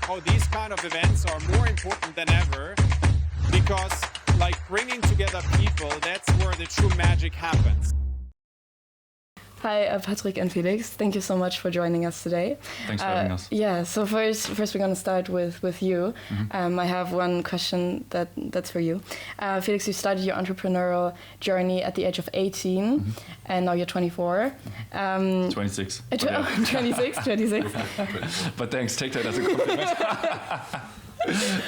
how these kind of events are more important than ever, because like bringing together people, that's where the true magic happens. Hi, Patrick and Felix. Thank you so much for joining us today. Thanks for having us. Yeah, so first we're going to start with you. I have one question that's for you. Felix, you started your entrepreneurial journey at the age of 18, and now you're 24. 26. 26. But thanks, take that as a compliment.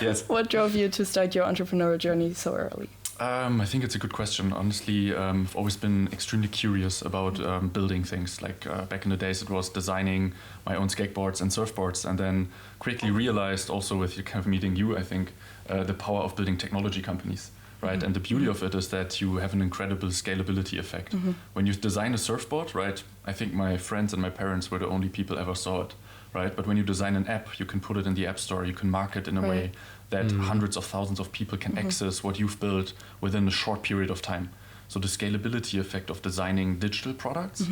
Yes. What drove you to start your entrepreneurial journey so early? I think it's a good question. Honestly, I've always been extremely curious about building things. Like back in the days, it was designing my own skateboards and surfboards, and then quickly realized also with kind of meeting you, I think, the power of building technology companies, right? And the beauty of it is that you have an incredible scalability effect. When you design a surfboard, right? I think my friends and my parents were the only people ever saw it, right? But when you design an app, you can put it in the app store, you can market in a way that hundreds of thousands of people can access what you've built within a short period of time. So the scalability effect of designing digital products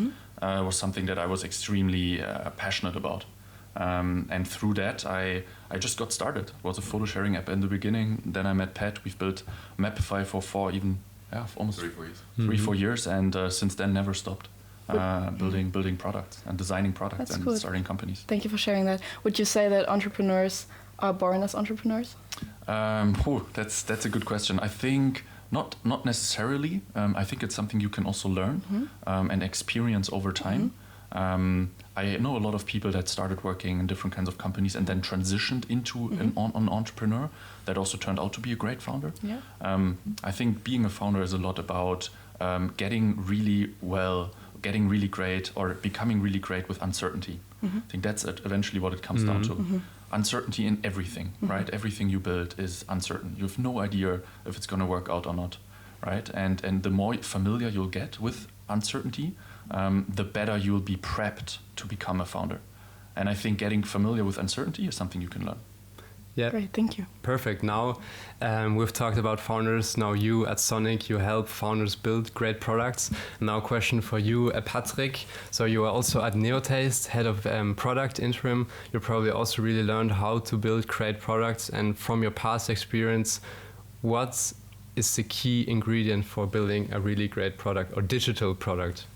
was something that I was extremely passionate about. And through that, I just got started. It was a photo sharing app in the beginning. Then I met Pat. We've built Mapify for almost 3-4 years. And since then, never stopped. Building products and designing products. That's and starting companies. Thank you for sharing that. Would you say that entrepreneurs are born as entrepreneurs? That's a good question. I think not necessarily. I think it's something you can also learn and experience over time. I know a lot of people that started working in different kinds of companies and then transitioned into an entrepreneur that also turned out to be a great founder. Yeah. I think being a founder is a lot about getting really great or becoming really great with uncertainty. I think that's eventually what it comes down to. Uncertainty in everything, right? Everything you build is uncertain. You have no idea if it's going to work out or not, right? And the more familiar you'll get with uncertainty, the better you'll be prepped to become a founder. And I think getting familiar with uncertainty is something you can learn. Yeah. Great, thank you. Perfect. Now we've talked about founders. Now you at Sonic, you help founders build great products. Now question for you, Patrick. So you are also at Neotaste, head of product interim. You probably also really learned how to build great products. And from your past experience, what is the key ingredient for building a really great product or digital product?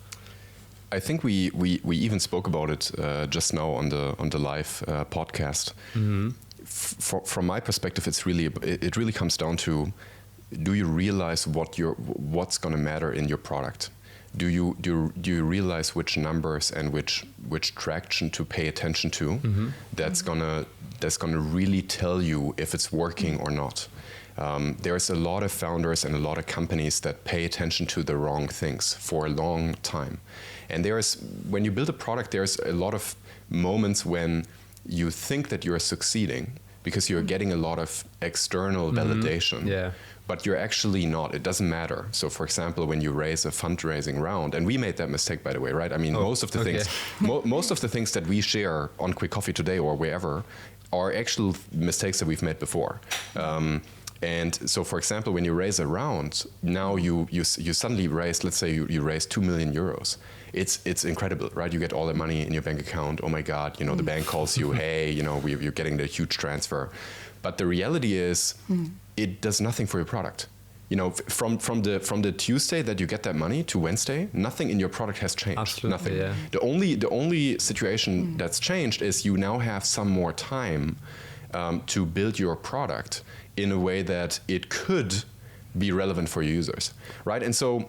I think we even spoke about it just now on the live podcast. From my perspective, it really comes down to: do you realize what's going to matter in your product? Do you realize which numbers and which traction to pay attention to? That's gonna really tell you if it's working or not. There's a lot of founders and a lot of companies that pay attention to the wrong things for a long time. And when you build a product, there's a lot of moments when you think that you're succeeding because you're getting a lot of external validation, but you're actually not. It doesn't matter. So for example, when you raise a fundraising round, and we made that mistake, by the way, right? I mean, most of the things that we share on Quick Coffee today or wherever are actual mistakes that we've made before. And so, for example, when you raise a round, now you suddenly raise, let's say you raise 2 million euros. It's incredible, right? You get all the money in your bank account. Oh my God, the bank calls you, hey, you're getting the huge transfer. But the reality is, it does nothing for your product. From the Tuesday that you get that money to Wednesday, nothing in your product has changed. Absolutely, nothing. Yeah. The only situation that's changed is you now have some more time to build your product in a way that it could be relevant for your users, right? And so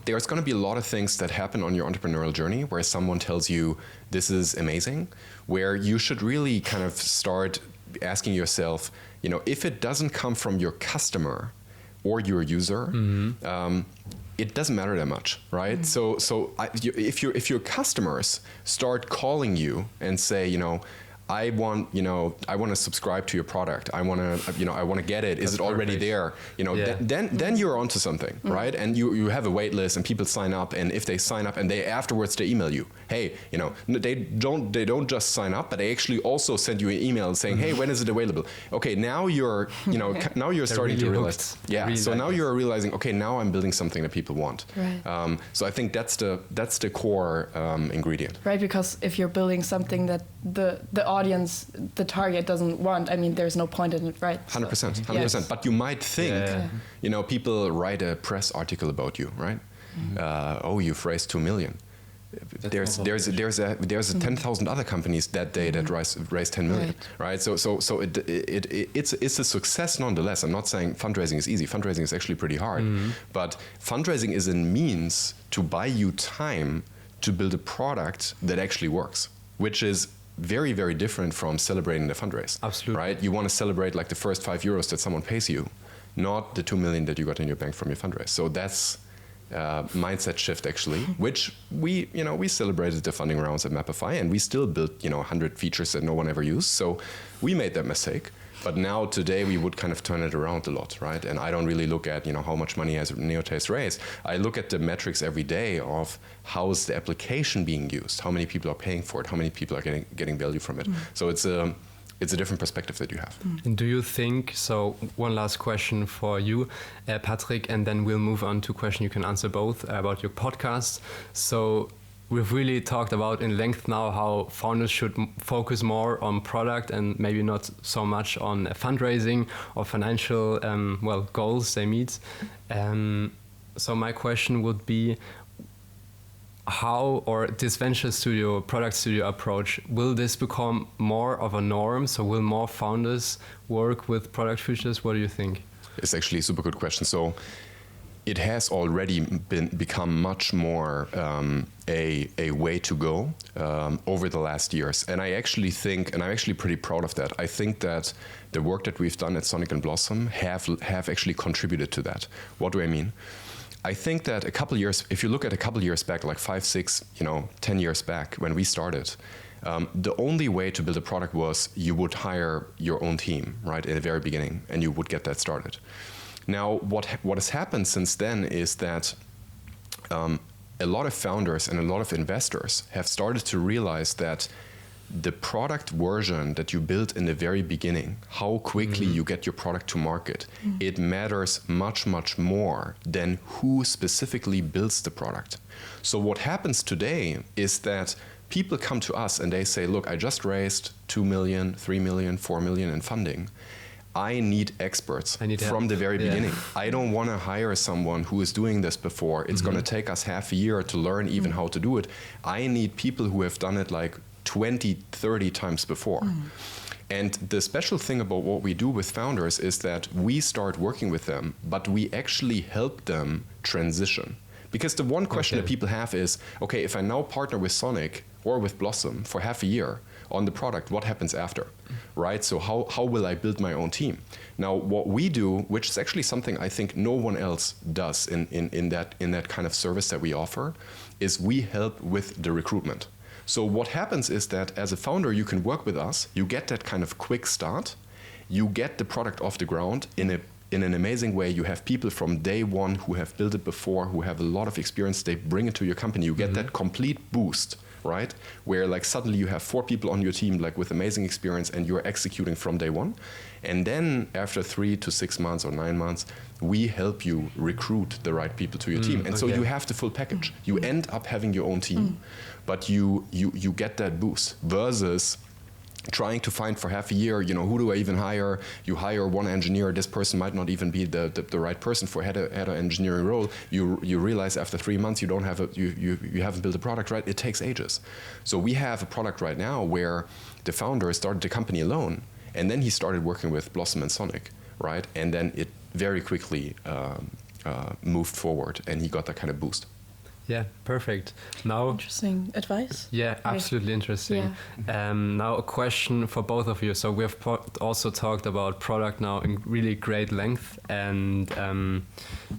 there's going to be a lot of things that happen on your entrepreneurial journey where someone tells you this is amazing, where you should really kind of start asking yourself, if it doesn't come from your customer or your user, it doesn't matter that much, right? So if your customers start calling you and say, I want to subscribe to your product. I want to get it. Is it already there? Then you're onto something, right? And you have a wait list and people sign up. And if they sign up and afterwards they email you, hey, they don't just sign up, but they actually also send you an email saying, hey, when is it available? Okay, now you're starting to realize, now you're realizing, okay, now I'm building something that people want. Right. So I think that's the core ingredient. Right, because if you're building something that the audience, the target doesn't want, I mean, there's no point in it, right? 100%. Yes. But you might think, people write a press article about you, right? You've raised 2 million. There's 10,000 other companies that day that raised 10 million, right? So it's a success nonetheless. I'm not saying fundraising is easy. Fundraising is actually pretty hard, but fundraising is a means to buy you time to build a product that actually works, which is very, very different from celebrating the fundraise. Absolutely. Right? You want to celebrate like the first €5 that someone pays you, not the 2 million that you got in your bank from your fundraise. So that's mindset shift actually, which we celebrated the funding rounds at Mapify, and we still built 100 features that no one ever used. So we made that mistake, but now today we would kind of turn it around a lot, right? And I don't really look at how much money has Neotaste raised. I look at the metrics every day of how is the application being used, how many people are paying for it, how many people are getting value from it. So it's a different perspective that you have. And do you think, so one last question for you, Patrick, and then we'll move on to a question you can answer both about your podcast. So we've really talked about in length now how founders should focus more on product and maybe not so much on fundraising or financial goals they meet. So my question would be, how, or this venture studio, product studio approach, will this become more of a norm? So will more founders work with product features? What do you think? It's actually a super good question. So it has already become much more a way to go over the last years. And I actually think, and I'm actually pretty proud of that, I think that the work that we've done at Sonic and Blossom have actually contributed to that. What do I mean? I think that a couple years, if you look at a couple years back, like 5, 6, 10 years back when we started, the only way to build a product was you would hire your own team, right, at the very beginning, and you would get that started. Now, what has happened since then is that a lot of founders and a lot of investors have started to realize that the product version that you built in the very beginning, how quickly you get your product to market, it matters much, much more than who specifically builds the product. So what happens today is that people come to us and they say, look, I just raised 2 million, 3 million, 4 million in funding. I need experts from the very beginning. I don't want to hire someone who is doing this before. It's going to take us half a year to learn even how to do it. I need people who have done it like 20, 30 times before. And the special thing about what we do with founders is that we start working with them, but we actually help them transition. Because the one question that people have is, okay, if I now partner with Sonic or with Blossom for half a year on the product, what happens after, right? So how will I build my own team? Now, what we do, which is actually something I think no one else does in that kind of service that we offer, is we help with the recruitment. So what happens is that as a founder, you can work with us, you get that kind of quick start, you get the product off the ground in an amazing way. You have people from day one who have built it before, who have a lot of experience, they bring it to your company, you get that complete boost, right? Where like suddenly you have 4 people on your team like with amazing experience and you're executing from day one. And then after 3 to 6 months or 9 months, we help you recruit the right people to your team. And so you have the full package. You end up having your own team, but you get that boost versus trying to find for half a year, who do I even hire? You hire one engineer, this person might not even be the right person for head of engineering role. You realize after 3 months you don't have you haven't built a product, right? It takes ages. So we have a product right now where the founder started the company alone, and then he started working with Blossom and Sonic, right? And then it very quickly moved forward, and he got that kind of boost. Yeah, perfect. Now, interesting advice. Yeah, absolutely interesting. Yeah. Now a question for both of you. So we've also talked about product now in really great length, and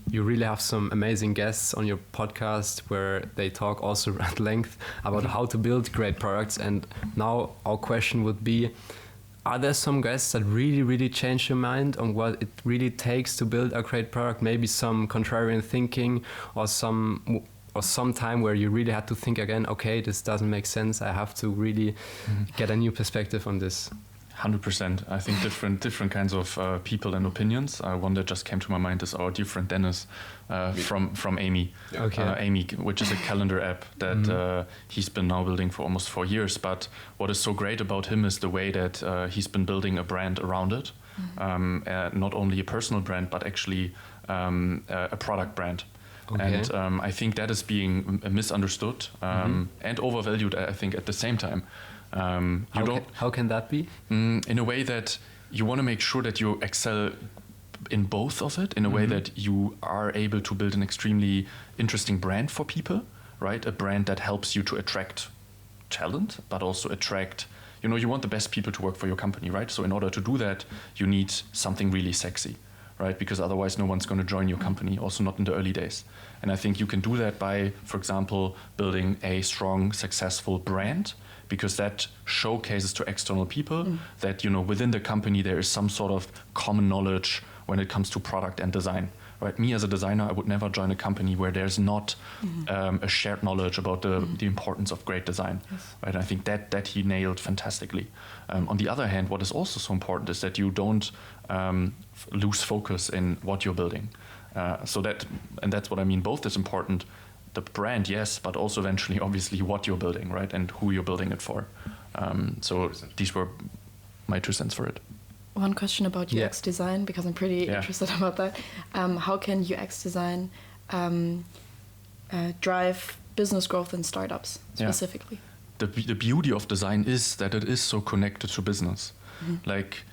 you really have some amazing guests on your podcast where they talk also at length about how to build great products. And now our question would be, are there some guests that really, really change your mind on what it really takes to build a great product? Maybe some contrarian thinking or some time where you really had to think again, okay, this doesn't make sense. I have to really get a new perspective on this. 100%. I think different kinds of people and opinions. One that just came to my mind is our dear friend Dennis from Amie. Yeah. Okay. Amie, which is a calendar app that he's been now building for almost 4 years. But what is so great about him is the way that he's been building a brand around it. Not only a personal brand, but actually a product brand. Okay. And I think that is being misunderstood and overvalued, I think, at the same time. How can that be? In a way that you want to make sure that you excel in both of it, in a way that you are able to build an extremely interesting brand for people, right? A brand that helps you to attract talent, but also attract, you want the best people to work for your company, right? So in order to do that, you need something really sexy, right? Because otherwise no one's going to join your company, also not in the early days. And I think you can do that by, for example, building a strong, successful brand, because that showcases to external people that, within the company there is some sort of common knowledge when it comes to product and design, right? Me as a designer, I would never join a company where there's not a shared knowledge about the importance of great design, right? I think that he nailed fantastically. On the other hand, what is also so important is that you don't lose focus in what you're building. And that's what I mean, both is important. The brand, yes, but also eventually, obviously, what you're building, right, and who you're building it for. So these were my 2 cents for it. One question about UX design, because I'm pretty interested about that. How can UX design drive business growth in startups specifically? The beauty of design is that it is so connected to business. Like,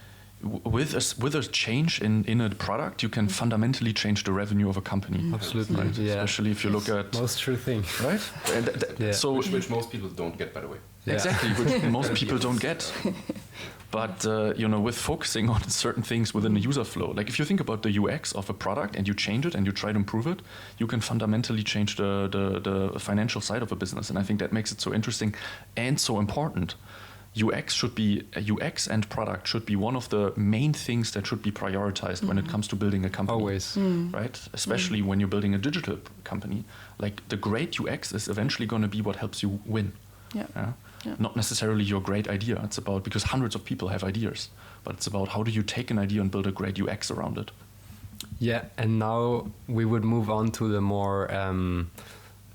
with a change in a product, you can fundamentally change the revenue of a company. Absolutely, right? yeah. Especially if you look at most true thing, right? And so which most people don't get, by the way. Exactly, which most people don't get. But with focusing on certain things within the user flow, like if you think about the UX of a product and you change it and you try to improve it, you can fundamentally change the financial side of a business. And I think that makes it so interesting and so important. UX and product should be one of the main things that should be prioritized when it comes to building a company. Always. Right? Especially when you're building a digital company. Like, the great UX is eventually going to be what helps you win. Yeah. Not necessarily your great idea. It's about, because hundreds of people have ideas, but it's about how do you take an idea and build a great UX around it. Yeah, and now we would move on to the more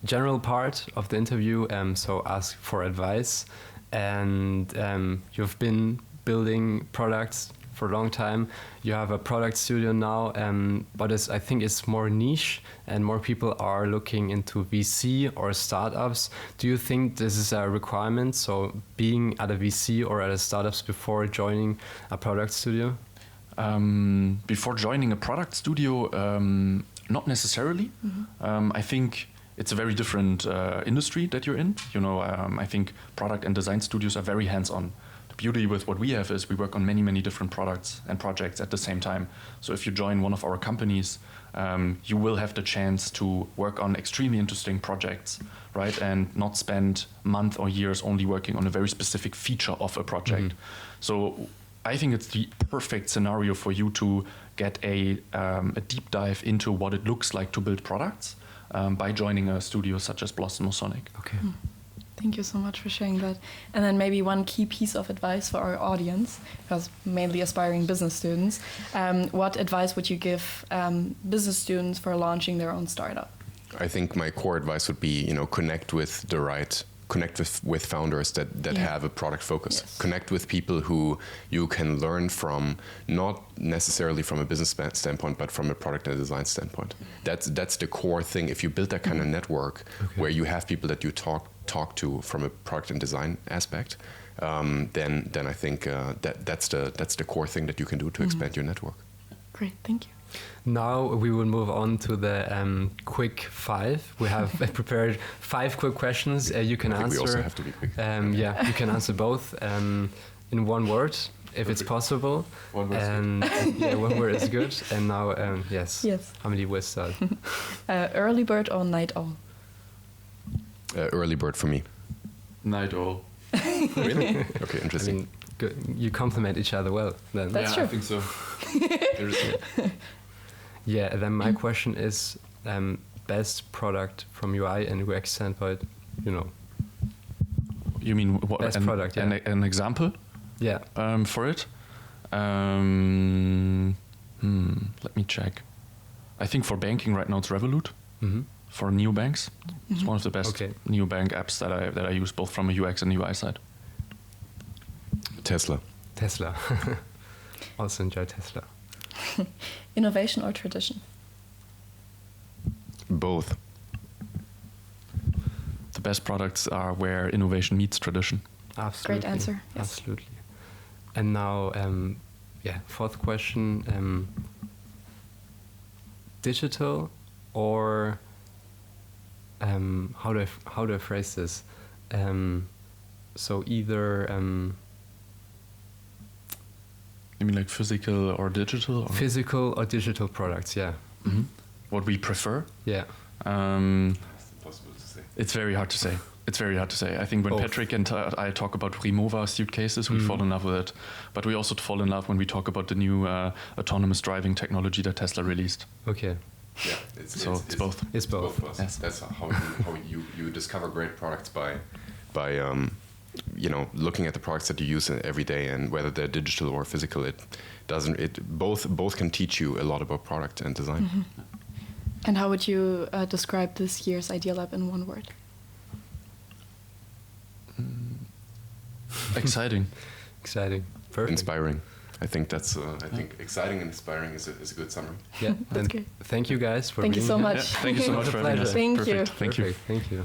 general part of the interview, so ask for advice. And you've been building products for a long time. You have a product studio now, but I think it's more niche and more people are looking into VC or startups. Do you think this is a requirement, so being at a VC or at a startups before joining a product studio? Before joining a product studio, not necessarily. I think it's a very different industry that you're in. I think product and design studios are very hands-on. The beauty with what we have is we work on many, many different products and projects at the same time. So if you join one of our companies, you will have the chance to work on extremely interesting projects, right? And not spend months or years only working on a very specific feature of a project. So I think it's the perfect scenario for you to get a deep dive into what it looks like to build products. By joining a studio such as Blossom or Sonic. Okay. Thank you so much for sharing that. And then maybe one key piece of advice for our audience, because mainly aspiring business students. What advice would you give business students for launching their own startup? I think my core advice would be, connect with founders that have a product focus. Yes. Connect with people who you can learn from, not necessarily from a business standpoint, but from a product and design standpoint. That's the core thing. If you build that kind of network where you have people that you talk to from a product and design aspect, then I think that's the core thing that you can do to expand your network. Great, thank you. Now we will move on to the quick 5. We have prepared 5 quick questions. You can answer. We also have to be quick. You can answer both in one word, if it's possible. One word. And one word is good. And now, yes. Amelie will start. Early bird or night owl? Early bird for me. Night owl. Really? Okay, interesting. I mean, good. You complement each other well. Then. That's true. I think so. Yeah, then my question is best product from UI and UX standpoint, You mean what? Best product, An example? Yeah. For it. Let me check. I think for banking right now it's Revolut. For neobanks, it's one of the best neobank apps that I use, both from a UX and UI side. Tesla. Also enjoy Tesla. Innovation or tradition? Both. The best products are where innovation meets tradition. Absolutely. Great answer. Yes. Absolutely. And now, fourth question: digital or how do I phrase this? So either You mean like physical or digital? Or? physical or digital products? Yeah. What we prefer? Yeah. It's impossible to say. It's very hard to say. I think when Both. Patrick and I talk about Remova suitcases, we fall in love with it. But we also fall in love when we talk about the new autonomous driving technology that Tesla released. Okay. Yeah, It's both. It's both. of us. Yes. That's how you discover great products by looking at the products that you use every day, and whether they're digital or physical. Both can teach you a lot about product and design. And how would you describe this year's Idea Lab in one word? Exciting. Perfect. Inspiring. I think that's. I think exciting and inspiring is a good summary. Yeah. That's And great. thank you guys for Thank you being so here. much. Thank you so much for having us. Thank you. Perfect. Thank you. Perfect. Thank you.